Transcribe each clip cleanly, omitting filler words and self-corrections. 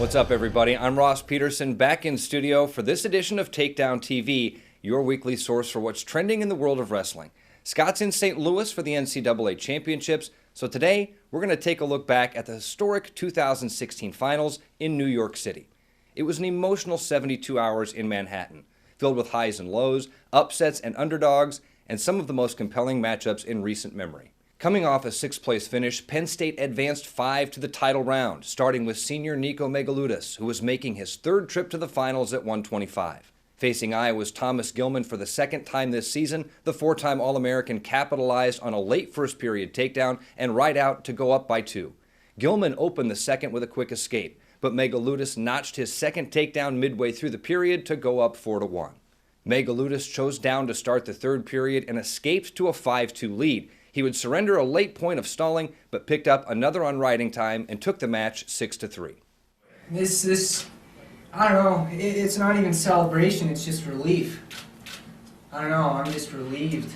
What's up, everybody? I'm Ross Peterson, back in studio for this edition of Takedown TV, your weekly source for what's trending in the world of wrestling. Scott's in St. Louis for the NCAA Championships, so today we're going to take a look back at the historic 2016 finals in New York City. It was an emotional 72 hours in Manhattan, filled with highs and lows, upsets and underdogs, and some of the most compelling matchups in recent memory. Coming off a sixth-place finish, Penn State advanced 5 to the title round, starting with senior Nico Megaludis, who was making his third trip to the finals at 125. Facing Iowa's Thomas Gilman for the second time this season, the four-time All-American capitalized on a late first-period takedown and right out to go up by 2. Gilman opened the second with a quick escape, but Megaludis notched his second takedown midway through the period to go up 4-1. Megaludis chose down to start the third period and escaped to a 5-2 lead. He would surrender a late point of stalling, but picked up another on riding time and took the match 6-3. I don't know, it's not even celebration, it's just relief. I don't know, I'm just relieved.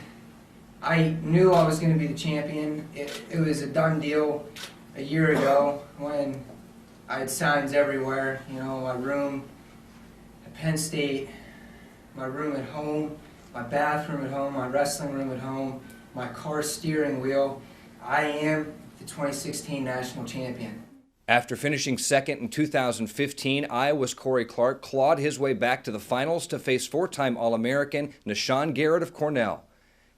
I knew I was going to be the champion. It was a done deal a year ago when I had signs everywhere, you know, my room at Penn State, my room at home, my bathroom at home, my wrestling room at home, my car steering wheel. I am the 2016 national champion. After finishing second in 2015, Iowa's Corey Clark clawed his way back to the finals to face four-time All-American Nashawn Garrett of Cornell.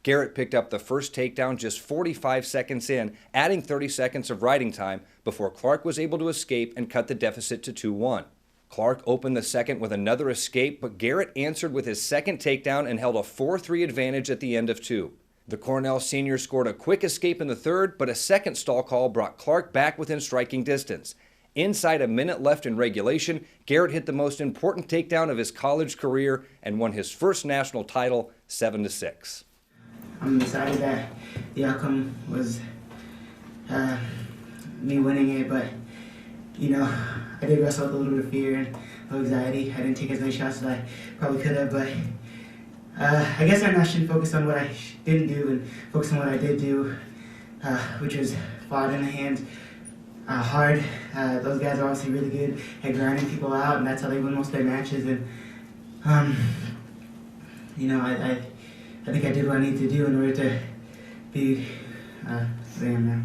Garrett picked up the first takedown just 45 seconds in, adding 30 seconds of riding time before Clark was able to escape and cut the deficit to 2-1. Clark opened the second with another escape, but Garrett answered with his second takedown and held a 4-3 advantage at the end of 2. The Cornell senior scored a quick escape in the third, but a second stall call brought Clark back within striking distance. Inside a minute left in regulation, Garrett hit the most important takedown of his college career and won his first national title 7-6. I'm excited that the outcome was me winning it, but you know, I did wrestle with a little bit of fear and anxiety. I didn't take as many shots as I probably could have, but I guess I should focus on what I didn't do and focus on what I did do, which was fought in the hands hard. Those guys are obviously really good at grinding people out, and that's how they win most of their matches. And you know, I think I did what I needed to do in order to be where I am now.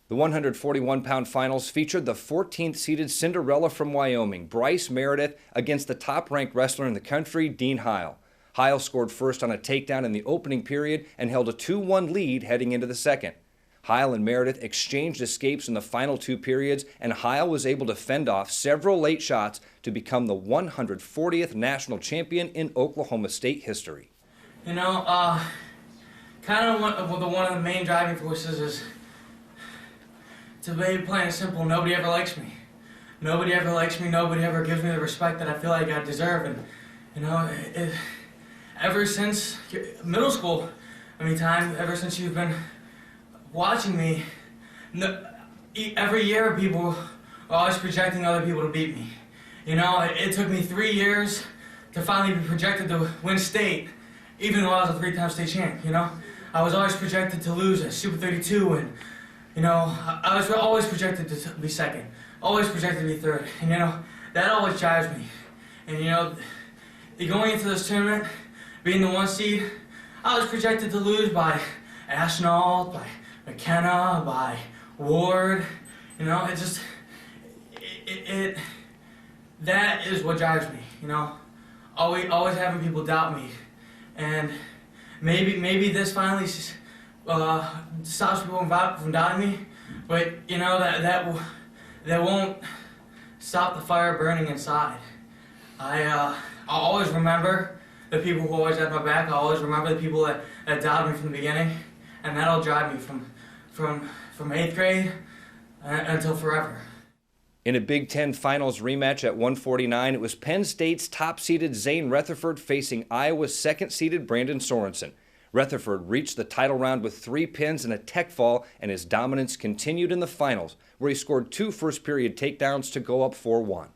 The 141-pound finals featured the 14th-seeded Cinderella from Wyoming, Bryce Meredith, against the top-ranked wrestler in the country, Dean Heil. Heil scored first on a takedown in the opening period and held a 2-1 lead heading into the second. Heil and Meredith exchanged escapes in the final 2 periods, and Heil was able to fend off several late shots to become the 140th national champion in Oklahoma State history. You know, kind of one of the main driving forces is, to be plain and simple, nobody ever likes me. Nobody ever likes me, nobody ever gives me the respect that I feel like I deserve. And, you know, ever since middle school, ever since you've been watching me, every year people are always projecting other people to beat me. You know, it took me 3 years to finally be projected to win state, even though I was a 3-time state champ, you know. I was always projected to lose at Super 32, and, you know, I was always projected to be second, always projected to be third, and, you know, that always drives me. And, you know, going into this tournament, being the 1 seed, I was projected to lose by Ashnault, by McKenna, by Ward. You know, that is what drives me, you know. Always having people doubt me. And maybe this finally stops people from doubting me, but, you know, that won't stop the fire burning inside. I'll always remember the people who always had my back. I'll always remember the people that doubted me from the beginning, and that'll drive me from 8th grade until forever. In a Big Ten Finals rematch at 149, it was Penn State's top-seeded Zane Rutherford facing Iowa's second-seeded Brandon Sorensen. Rutherford reached the title round with 3 pins and a tech fall, and his dominance continued in the finals, where he scored 2 first-period takedowns to go up 4-1.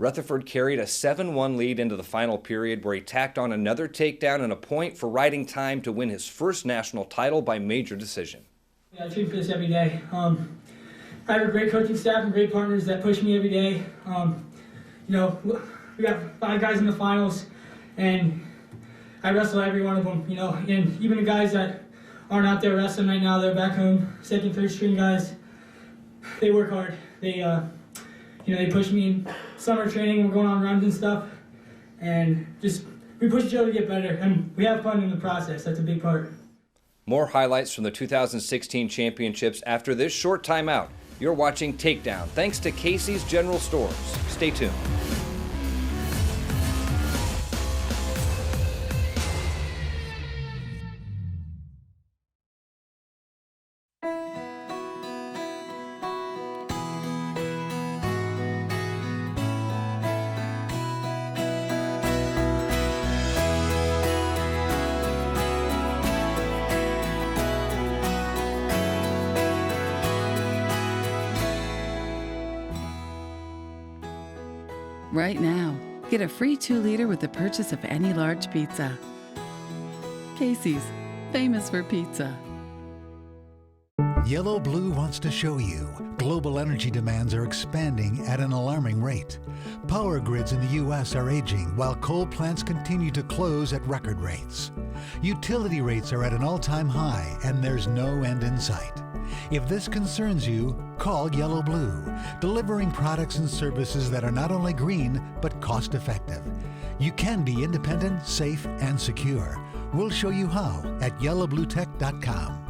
Rutherford carried a 7-1 lead into the final period, where he tacked on another takedown and a point for riding time to win his first national title by major decision. Yeah, I train for this every day. I have a great coaching staff and great partners that push me every day. you know, we got 5 guys in the finals, and I wrestle every one of them, you know, and even the guys that aren't out there wrestling right now, they're back home, second, third string guys. They work hard. They, you know, they push me in summer training. We're going on runs and stuff, and just we push each other to get better, and we have fun in the process. That's a big part. More highlights from the 2016 championships after this short timeout. You're watching Takedown, thanks to Casey's General Stores. Stay tuned. Right now, get a free 2-liter with the purchase of any large pizza. Casey's, famous for pizza. Yellow Blue wants to show you global energy demands are expanding at an alarming rate. Power grids in the U.S. are aging while coal plants continue to close at record rates. Utility rates are at an all-time high and there's no end in sight. If this concerns you, call Yellow Blue, delivering products and services that are not only green, but cost-effective. You can be independent, safe, and secure. We'll show you how at yellowbluetech.com.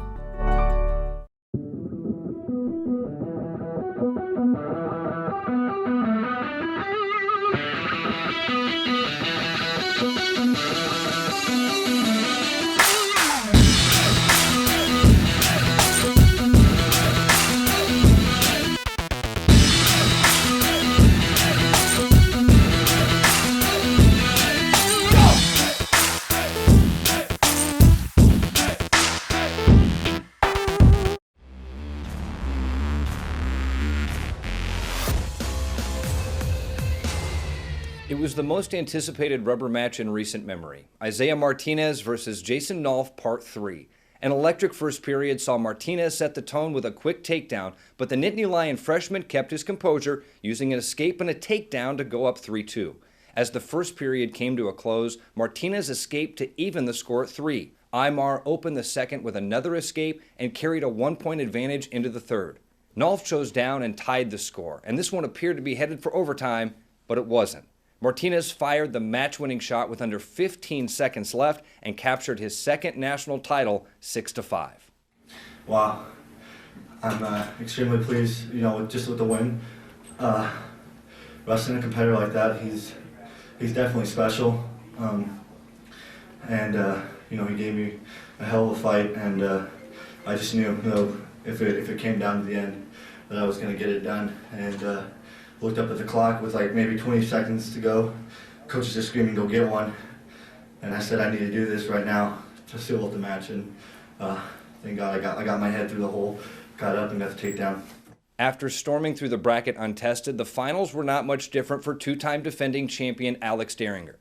It was the most anticipated rubber match in recent memory. Isaiah Martinez versus Jason Nolf, Part 3. An electric first period saw Martinez set the tone with a quick takedown, but the Nittany Lion freshman kept his composure, using an escape and a takedown to go up 3-2. As the first period came to a close, Martinez escaped to even the score at 3. Aymar opened the second with another escape and carried a 1-point advantage into the third. Nolf chose down and tied the score, and this one appeared to be headed for overtime, but it wasn't. Martinez fired the match-winning shot with under 15 seconds left and captured his second national title 6-5. Wow, I'm extremely pleased, you know, just with the win. Wrestling a competitor like that, he's definitely special, and you know, he gave me a hell of a fight, and I just knew, you know, if it came down to the end, that I was going to get it done, and looked up at the clock with like maybe 20 seconds to go. Coach is just screaming, "Go get one!" And I said, "I need to do this right now to seal up the match." And thank God I got my head through the hole, got up, and got the takedown. After storming through the bracket untested, the finals were not much different for two-time defending champion Alex Daringer.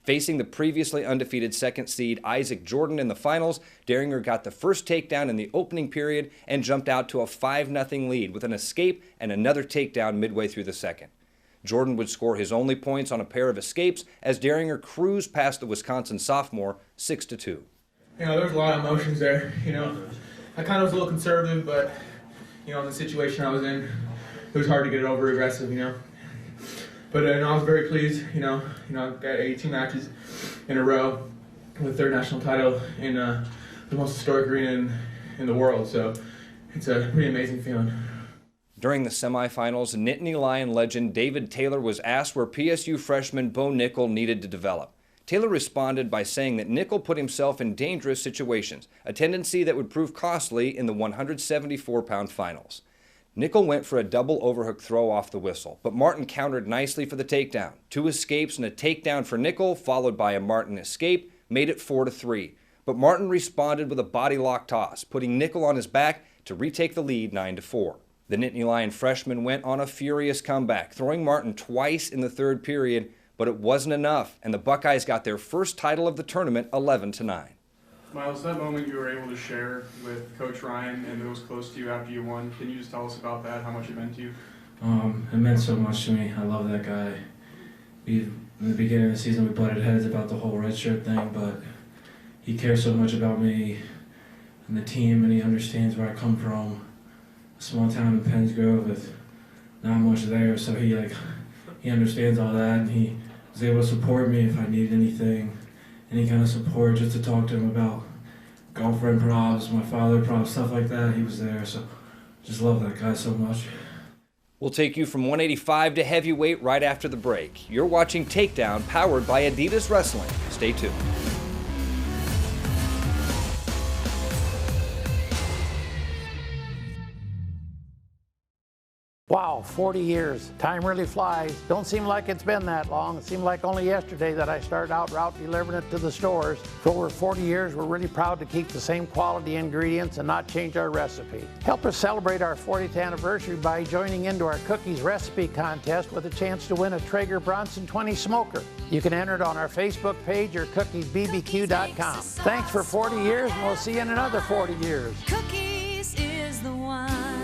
Facing the previously undefeated second seed Isaac Jordan in the finals, Daringer got the first takedown in the opening period and jumped out to a 5-0 lead with an escape and another takedown midway through the second. Jordan would score his only points on a pair of escapes as Daringer cruised past the Wisconsin sophomore 6-2. You know, there was a lot of emotions there. You know, I kind of was a little conservative, but you know, in the situation I was in, it was hard to get it over aggressive. You know. But I was very pleased, you know, I got 82 matches in a row with third national title in the most historic arena in the world, so it's a pretty amazing feeling. During the semifinals, Nittany Lion legend David Taylor was asked where PSU freshman Bo Nickel needed to develop. Taylor responded by saying that Nickel put himself in dangerous situations, a tendency that would prove costly in the 174-pound finals. Nickel went for a double overhook throw off the whistle, but Martin countered nicely for the takedown. 2 escapes and a takedown for Nickel, followed by a Martin escape, made it 4-3. But Martin responded with a body lock toss, putting Nickel on his back to retake the lead 9-4. The Nittany Lion freshman went on a furious comeback, throwing Martin twice in the third period, but it wasn't enough, and the Buckeyes got their first title of the tournament 11-9. Miles, that moment you were able to share with Coach Ryan and those close to you after you won, can you just tell us about that, how much it meant to you? It meant so much to me. I love that guy. in the beginning of the season we butted heads about the whole redshirt thing, but he cares so much about me and the team, and he understands where I come from. A small town in Penns Grove with not much there, so he understands all that, and he was able to support me if I needed anything, any kind of support, just to talk to him about girlfriend problems, my father problems, stuff like that. He was there, so just love that guy so much. We'll take you from 185 to heavyweight right after the break. You're watching Takedown, powered by Adidas Wrestling. Stay tuned. Wow, 40 years. Time really flies. Don't seem like it's been that long. It seemed like only yesterday that I started out route delivering it to the stores. For over 40 years, we're really proud to keep the same quality ingredients and not change our recipe. Help us celebrate our 40th anniversary by joining into our cookies recipe contest with a chance to win a Traeger Bronson 20 smoker. You can enter it on our Facebook page or cookiesbbq.com. Thanks for 40 years, and we'll see you in another 40 years. Cookies is the one.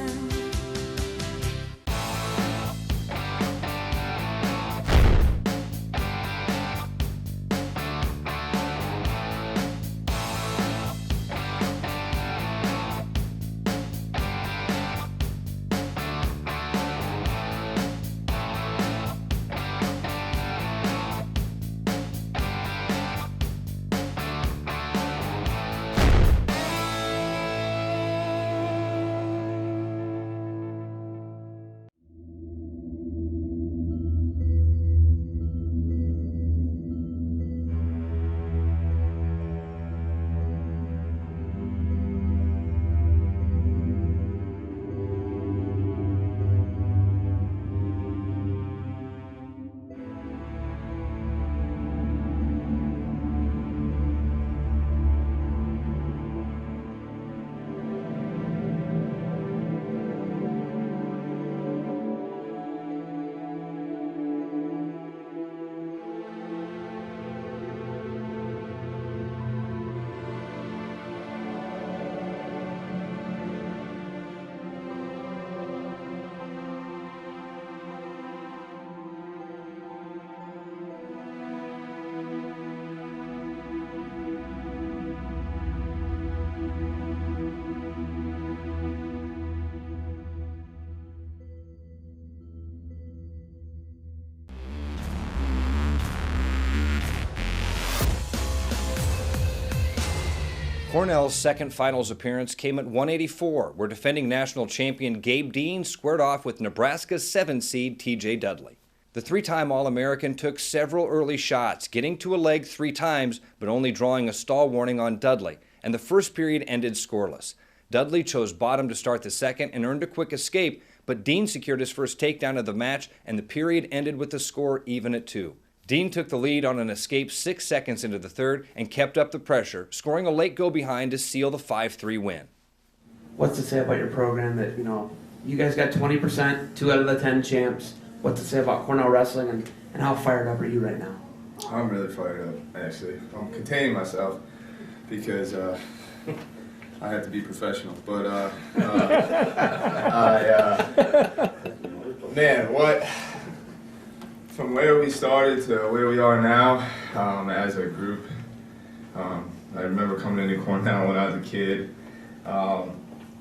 Cornell's second finals appearance came at 184, where defending national champion Gabe Dean squared off with Nebraska's 7 seed TJ Dudley. The three-time All-American took several early shots, getting to a leg 3 times, but only drawing a stall warning on Dudley, and the first period ended scoreless. Dudley chose bottom to start the second and earned a quick escape, but Dean secured his first takedown of the match, and the period ended with the score even at 2. Dean took the lead on an escape 6 seconds into the third and kept up the pressure, scoring a late go-behind to seal the 5-3 win. What's to say about your program that, you guys got 20%, 2 out of the 10 champs. What's to say about Cornell wrestling and how fired up are you right now? I'm really fired up, actually. I'm containing myself because I have to be professional. But, man, what... From where we started to where we are now, as a group, I remember coming into Cornell when I was a kid,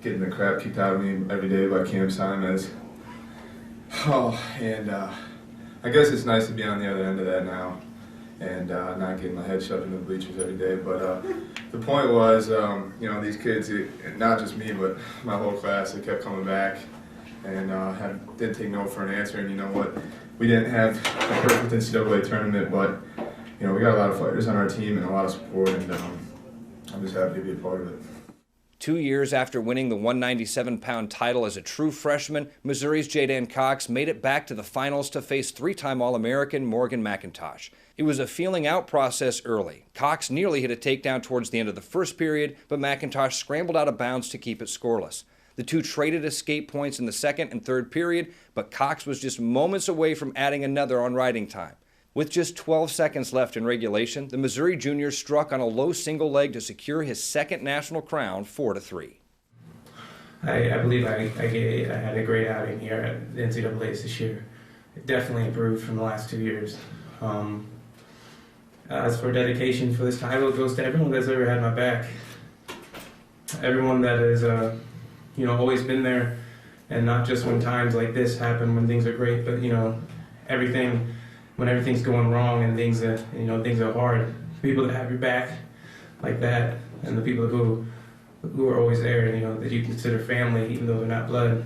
getting the crap kicked out of me every day by Cam Simons. I guess it's nice to be on the other end of that now and not getting my head shoved in the bleachers every day. But the point was, these kids, not just me, but my whole class, they kept coming back and didn't take no for an answer. And you know what? We didn't have a perfect NCAA tournament, but we got a lot of fighters on our team and a lot of support, and I'm just happy to be a part of it. 2 years after winning the 197-pound title as a true freshman, Missouri's Jaden Cox made it back to the finals to face 3-time All-American Morgan McIntosh. It was a feeling-out process early. Cox nearly hit a takedown towards the end of the first period, but McIntosh scrambled out of bounds to keep it scoreless. The two traded escape points in the second and third period, but Cox was just moments away from adding another on riding time. With just 12 seconds left in regulation, the Missouri junior struck on a low single leg to secure his second national crown, 4-3. I believe I had a great outing here at the NCAAs this year. It definitely improved from the last 2 years. As for dedication for this title, it goes to everyone that's ever had my back. Everyone that has, always been there, and not just when times like this happen, when things are great, but when everything's going wrong and things are hard. People that have your back like that, and the people who are always there, that you consider family, even though they're not blood.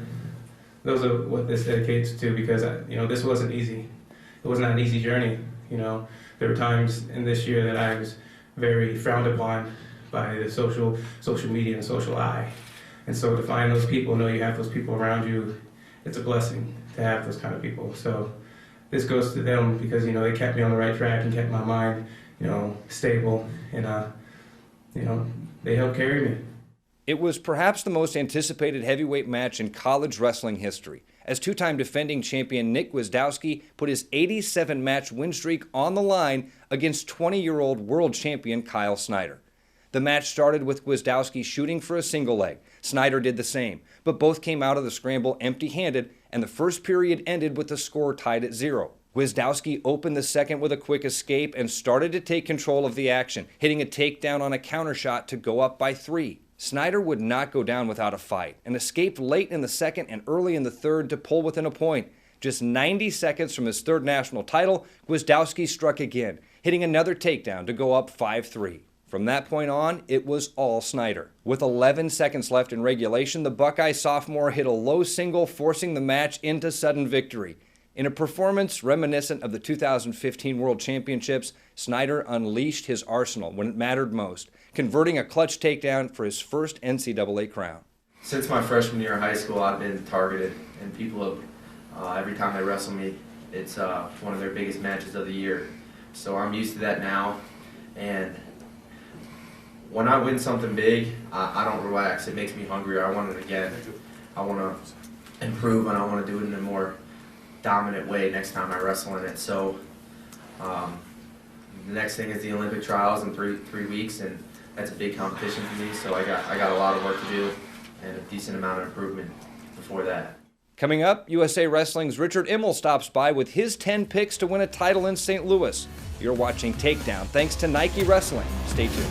Those are what this dedicates to, because this wasn't easy. It was not an easy journey. There were times in this year that I was very frowned upon by the social media and social eye. And so to find those people, know you have those people around you, it's a blessing to have those kind of people. So this goes to them because, they kept me on the right track and kept my mind, stable, and, they helped carry me. It was perhaps the most anticipated heavyweight match in college wrestling history, as two-time defending champion Nick Gwiazdowski put his 87-match win streak on the line against 20-year-old world champion Kyle Snyder. The match started with Gwiazdowski shooting for a single leg. Snyder did the same, but both came out of the scramble empty-handed, and the first period ended with the score tied at 0. Gwiazdowski opened the second with a quick escape and started to take control of the action, hitting a takedown on a counter shot to go up by 3. Snyder would not go down without a fight and escaped late in the second and early in the third to pull within a point. Just 90 seconds from his third national title, Gwiazdowski struck again, hitting another takedown to go up 5-3. From that point on, it was all Snyder. With 11 seconds left in regulation, the Buckeye sophomore hit a low single, forcing the match into sudden victory. In a performance reminiscent of the 2015 World Championships, Snyder unleashed his arsenal when it mattered most, converting a clutch takedown for his first NCAA crown. Since my freshman year of high school, I've been targeted, and people have, every time they wrestle me, it's one of their biggest matches of the year. So I'm used to that now, and when I win something big, I don't relax. It makes me hungrier. I want it again. I want to improve, and I want to do it in a more dominant way next time I wrestle in it. So the next thing is the Olympic trials in three weeks, and that's a big competition for me. So I got a lot of work to do and a decent amount of improvement before that. Coming up, USA Wrestling's Richard Immel stops by with his 10 picks to win a title in St. Louis. You're watching Takedown thanks to Nike Wrestling. Stay tuned.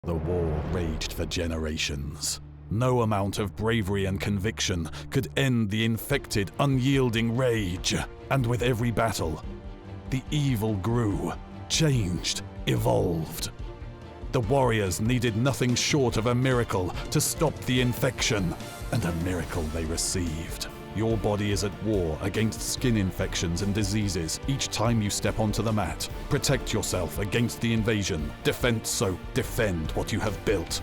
The war raged for generations. No amount of bravery and conviction could end the infected, unyielding rage. And with every battle, the evil grew, changed, evolved. The warriors needed nothing short of a miracle to stop the infection, and a miracle they received. Your body is at war against skin infections and diseases each time you step onto the mat. Protect yourself against the invasion. Defense Soap. Defend what you have built.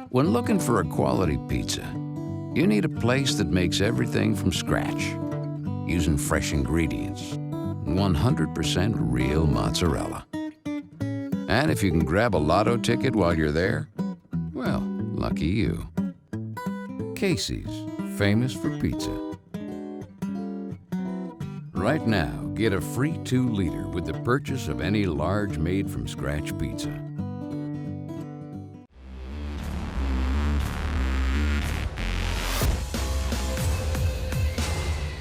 When looking for a quality pizza, you need a place that makes everything from scratch, using fresh ingredients, 100% real mozzarella. And if you can grab a lotto ticket while you're there, well, lucky you. Casey's, famous for pizza. Right now, get a free 2-liter with the purchase of any large made-from-scratch pizza.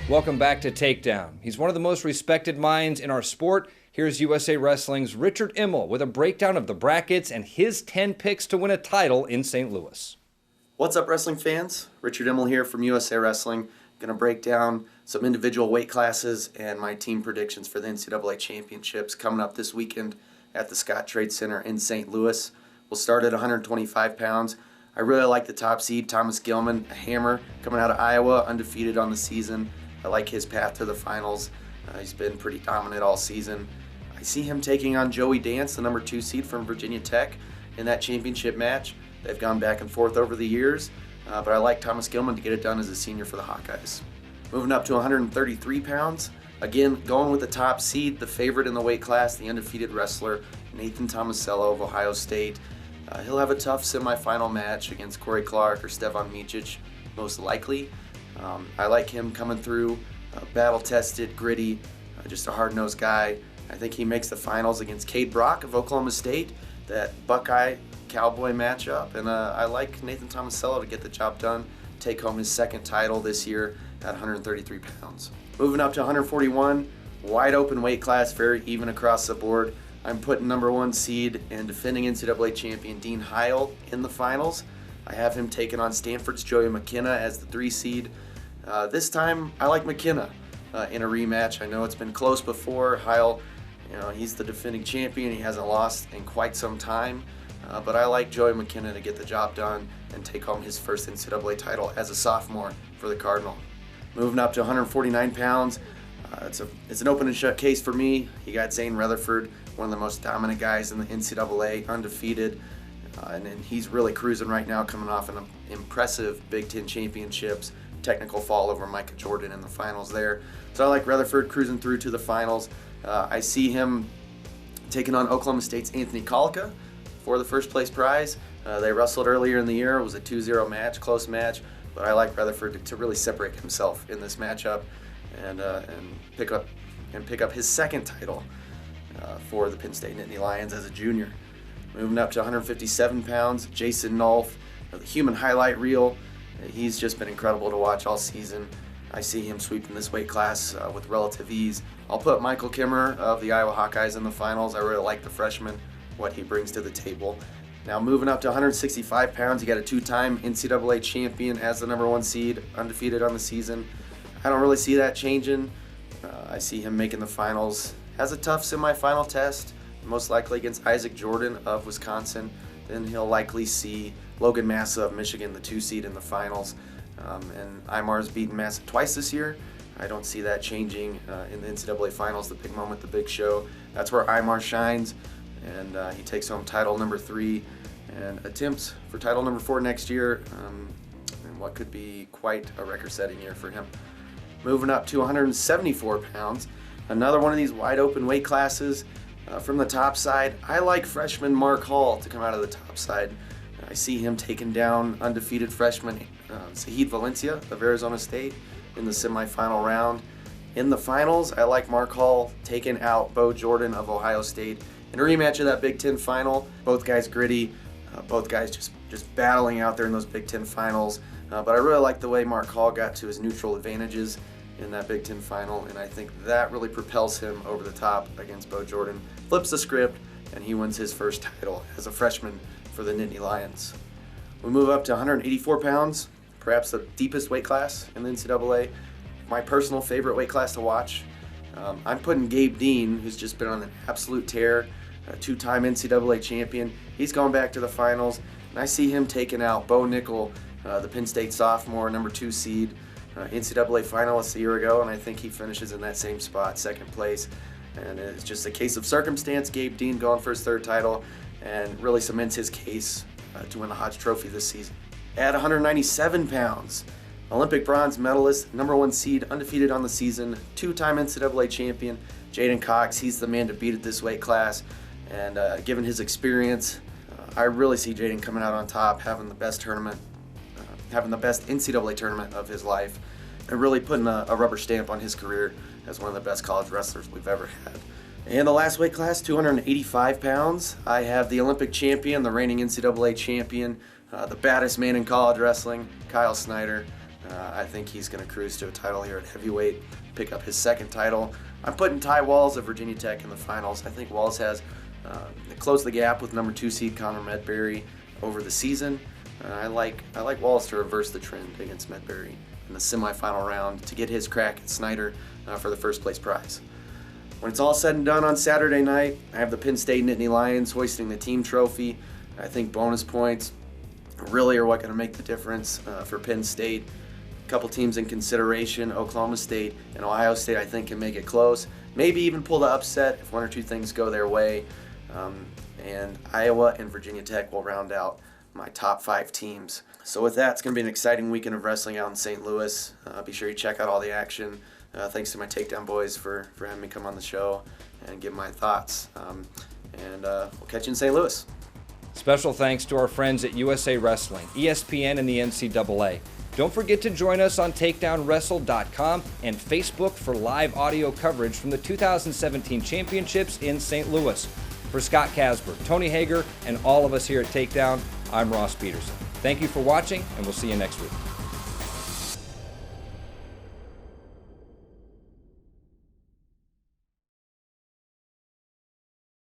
Welcome back to Takedown. He's one of the most respected minds in our sport. Here's USA Wrestling's Richard Immel with a breakdown of the brackets and his 10 picks to win a title in St. Louis. What's up, wrestling fans? Richard Immel here from USA Wrestling. Going to break down some individual weight classes and my team predictions for the NCAA Championships coming up this weekend at the Scott Trade Center in St. Louis. We'll start at 125 pounds. I really like the top seed, Thomas Gilman, a hammer, coming out of Iowa, undefeated on the season. I like his path to the finals. He's been pretty dominant all season. I see him taking on Joey Dance, the number 2 seed from Virginia Tech, in that championship match. They've gone back and forth over the years, but I like Thomas Gilman to get it done as a senior for the Hawkeyes. Moving up to 133 pounds, again, going with the top seed, the favorite in the weight class, the undefeated wrestler, Nathan Tomasello of Ohio State. He'll have a tough semifinal match against Corey Clark or Stevan Micic, most likely. I like him coming through, battle-tested, gritty, just a hard-nosed guy. I think he makes the finals against Cade Brock of Oklahoma State, that Buckeye-Cowboy matchup, and I like Nathan Tomasello to get the job done, take home his second title this year at 133 pounds. Moving up to 141, wide open weight class, very even across the board. I'm putting number 1 seed and defending NCAA champion Dean Heil in the finals. I have him taking on Stanford's Joey McKenna as the 3 seed. This time, I like McKenna in a rematch. I know it's been close before. Heil, he's the defending champion. He hasn't lost in quite some time. But I like Joey McKenna to get the job done and take home his first NCAA title as a sophomore for the Cardinal. Moving up to 149 pounds, it's an open and shut case for me. You got Zane Rutherford, one of the most dominant guys in the NCAA, undefeated. And he's really cruising right now, coming off an impressive Big Ten championships, technical fall over Micah Jordan in the finals there. So I like Rutherford cruising through to the finals. I see him taking on Oklahoma State's Anthony Kalka for the first place prize. They wrestled earlier in the year. It was a 2-0 match, close match, but I like Rutherford to really separate himself in this matchup and pick up his second title for the Penn State Nittany Lions as a junior. Moving up to 157 pounds, Jason Nolf, the human highlight reel. He's just been incredible to watch all season. I see him sweeping this weight class with relative ease. I'll put Michael Kimmer of the Iowa Hawkeyes in the finals. I really like the freshman, what he brings to the table. Now moving up to 165 pounds, you got a 2-time NCAA champion as the number 1 seed, undefeated on the season. I don't really see that changing. I see him making the finals. Has a tough semifinal test, most likely against Isaac Jordan of Wisconsin. Then he'll likely see Logan Massa of Michigan, the 2 seed in the finals. And Imar's beaten Massa twice this year. I don't see that changing in the NCAA finals, the big moment, the big show. That's where Imar shines, and he takes home title number 3 and attempts for title number 4 next year, and what could be quite a record-setting year for him. Moving up to 174 pounds, another one of these wide open weight classes. From the top side, I like freshman Mark Hall to come out of the top side. I see him taking down undefeated freshman Zahid Valencia of Arizona State in the semifinal round. In the finals, I like Mark Hall taking out Bo Jordan of Ohio State in a rematch of that Big Ten final. Both guys gritty, both guys just battling out there in those Big Ten finals. But I really like the way Mark Hall got to his neutral advantages in that Big Ten final, and I think that really propels him over the top against Bo Jordan. Flips the script, and he wins his first title as a freshman for the Nittany Lions. We move up to 184 pounds, perhaps the deepest weight class in the NCAA. My personal favorite weight class to watch. I'm putting Gabe Dean, who's just been on an absolute tear, a 2-time NCAA champion. He's gone back to the finals, and I see him taking out Bo Nickel, the Penn State sophomore, number 2 seed, NCAA finalist a year ago, and I think he finishes in that same spot, second place. And it's just a case of circumstance. Gabe Dean going for his 3rd title and really cements his case to win the Hodge Trophy this season. At 197 pounds, Olympic bronze medalist, number 1 seed, undefeated on the season, 2-time NCAA champion, Jaden Cox. He's the man to beat at this weight class, and given his experience, I really see Jaden coming out on top, having the best NCAA tournament of his life, and really putting a rubber stamp on his career as one of the best college wrestlers we've ever had. And the last weight class, 285 pounds, I have the Olympic champion, the reigning NCAA champion, the baddest man in college wrestling, Kyle Snyder. I think he's going to cruise to a title here at heavyweight, pick up his 2nd title. I'm putting Ty Walls of Virginia Tech in the finals. I think Walls has closed the gap with number 2 seed Connor Medbury over the season. I like Walls to reverse the trend against Medbury in the semifinal round to get his crack at Snyder for the first place prize. When it's all said and done on Saturday night, I have the Penn State Nittany Lions hoisting the team trophy. I think bonus points really are what going to make the difference for Penn State. A couple teams in consideration, Oklahoma State and Ohio State, I think can make it close. Maybe even pull the upset if 1 or 2 things go their way. And Iowa and Virginia Tech will round out my top 5 teams. So with that, it's going to be an exciting weekend of wrestling out in St. Louis. Be sure you check out all the action. Thanks to my Takedown boys for having me come on the show and give my thoughts. We'll catch you in St. Louis. Special thanks to our friends at USA Wrestling, ESPN, and the NCAA. Don't forget to join us on TakedownWrestle.com and Facebook for live audio coverage from the 2017 championships in St. Louis. For Scott Casper, Tony Hager, and all of us here at Takedown, I'm Ross Peterson. Thank you for watching, and we'll see you next week.